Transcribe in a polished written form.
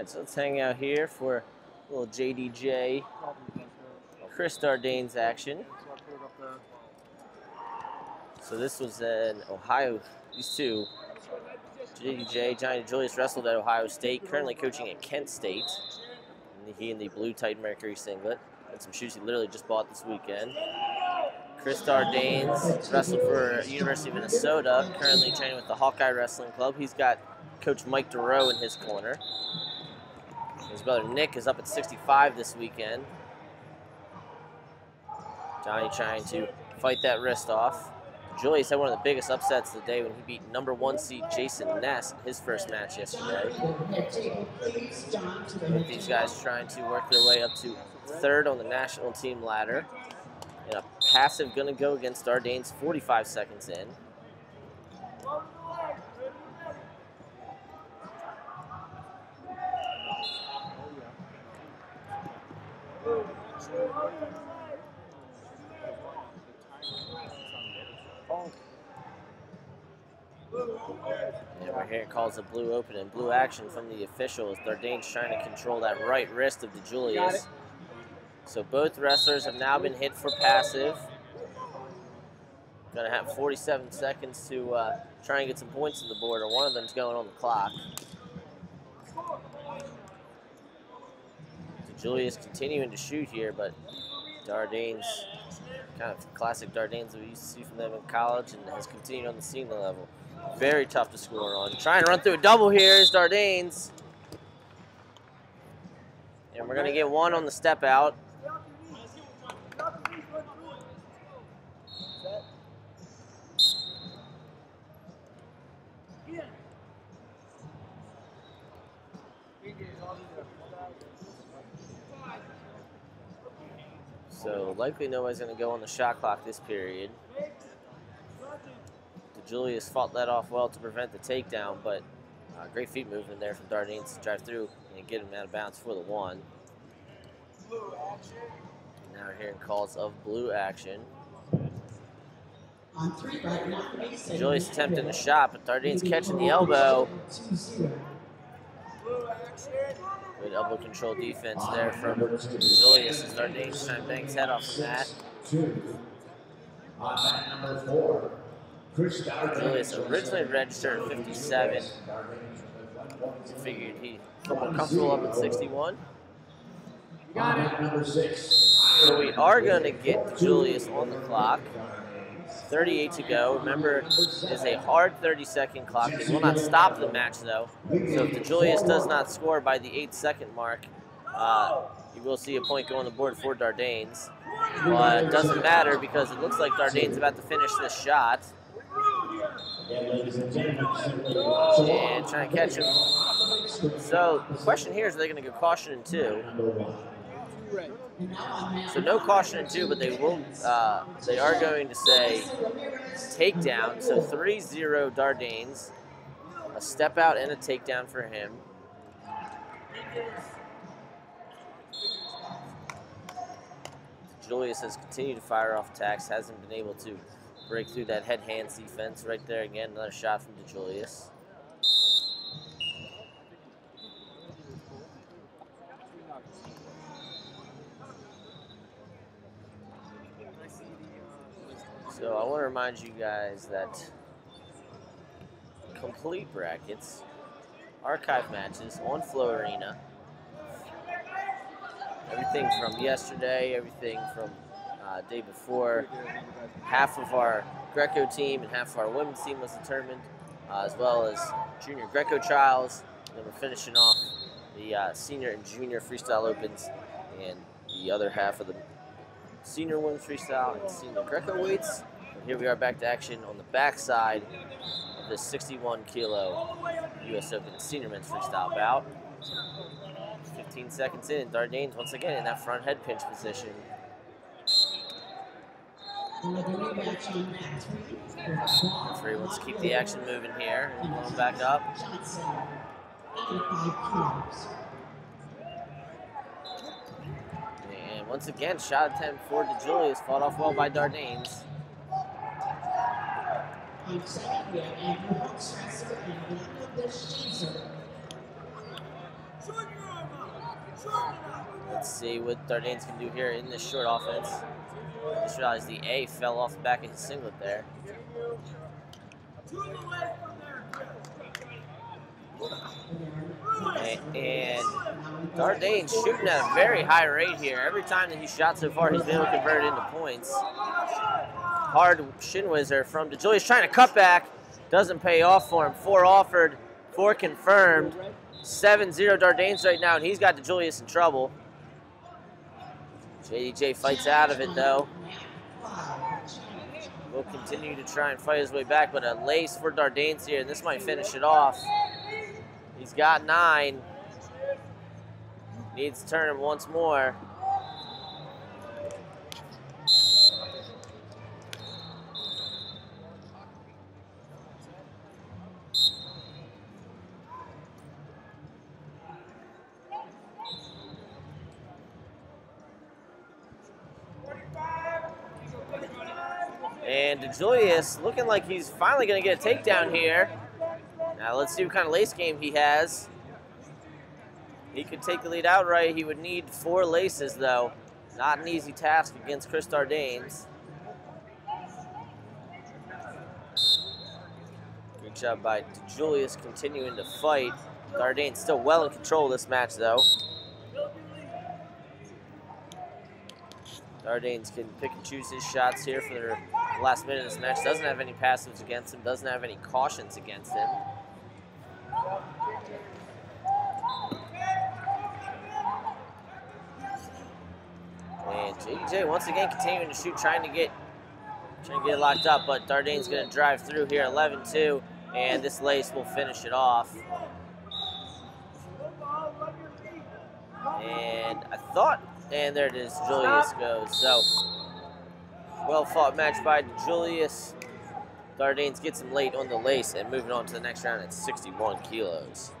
Right, so let's hang out here for a little JDJ Chris Dardanes action. So this was an Ohio, these two, JDJ, Johnni DiJulius, wrestled at Ohio State, currently coaching at Kent State. He in the blue Titan Mercury singlet, and some shoes he literally just bought this weekend. Chris Dardanes wrestled for University of Minnesota, currently training with the Hawkeye Wrestling Club. He's got Coach Mike DeRoe in his corner. His brother Nick is up at 65 this weekend. Johnny trying to fight that wrist off. DiJulius had one of the biggest upsets of the day when he beat #1 seed Jason Ness in his first match yesterday. Both these guys trying to work their way up to third on the national team ladder. And a passive gonna go against Dardanes 45 seconds in. And we're hearing calls of blue open and blue action from the officials. Dardanes trying to control that right wrist of DiJulius. So both wrestlers have now been hit for passive. Gonna have 47 seconds to try and get some points on the board, or one of them's going on the clock. DiJulius continuing to shoot here, but Dardanes, kind of classic Dardanes that we used to see from them in college, and has continued on the senior level. Very tough to score on. Trying to run through a double here is Dardanes. And we're going to get one on the step out. So likely nobody's going to go on the shot clock this period. DiJulius fought that off well to prevent the takedown, but great feet movement there from Dardanes to drive through and get him out of bounds for the one. Now we're hearing calls of blue action. DiJulius attempting a shot, but Dardanes catching the elbow. Good elbow control defense there from DiJulius as Dardanes trying to bang his head off from that. DiJulius originally registered at 57. Figured he felt more comfortable up at 61. So we are going to get DiJulius on the clock. 38 to go. Remember, it's a hard 30-second clock. It will not stop the match, though. So if DiJulius does not score by the 8-second mark, you will see a point go on the board for Dardanes. But it doesn't matter because it looks like Dardanes is about to finish this shot. And trying to catch him. So the question here is, are they going to go caution in 2? So no caution in 2, but they will. They are going to say takedown. So 3-0 Dardanes, a step out and a takedown for him. DiJulius has continued to fire off attacks, hasn't been able to break through that head-hands defense. Right there again, another shot from DiJulius. So I want to remind you guys that complete brackets, archive matches on Flow Arena, everything from yesterday, everything from day before, half of our Greco team and half of our women's team was determined, as well as junior Greco trials. And then we're finishing off the senior and junior freestyle opens and the other half of the senior women's freestyle and senior Greco weights. And here we are back to action on the backside of the 61-kilo U.S. Open senior men's freestyle bout. 15 seconds in, Dardanes once again in that front head pinch position. Referee wants to keep the action moving here. And going back up. And once again, shot attempt for DiJulius, fought off well by Dardanes. Let's see what Dardanes can do here in this short offense. Just realized the A fell off the back of his singlet there. And Dardanes shooting at a very high rate here. Every time that he's shot so far, he's been able to convert it into points. Hard shin whizzer from DiJulius, trying to cut back. Doesn't pay off for him. 4 offered, 4 confirmed. 7-0 Dardanes right now, and he's got DiJulius in trouble. JDJ fights out of it, though. Will continue to try and fight his way back, but a lace for Dardanes here, and this might finish it off. He's got 9. Needs to turn him once more. And DiJulius looking like he's finally going to get a takedown here. Now let's see what kind of lace game he has. He could take the lead outright. He would need 4 laces, though. Not an easy task against Chris Dardanes. Good job by DiJulius continuing to fight. Dardanes still well in control of this match, though. Dardanes can pick and choose his shots here for the last minute of this match. Doesn't have any passives against him. Doesn't have any cautions against him. And JJ once again continuing to shoot, trying to get it locked up, but Dardanes going to drive through here, 11-2, and this lace will finish it off. And I thought, and there it is, DiJulius goes. So, well fought match by DiJulius. Dardanes gets him late on the lace and moving on to the next round at 61 kilos.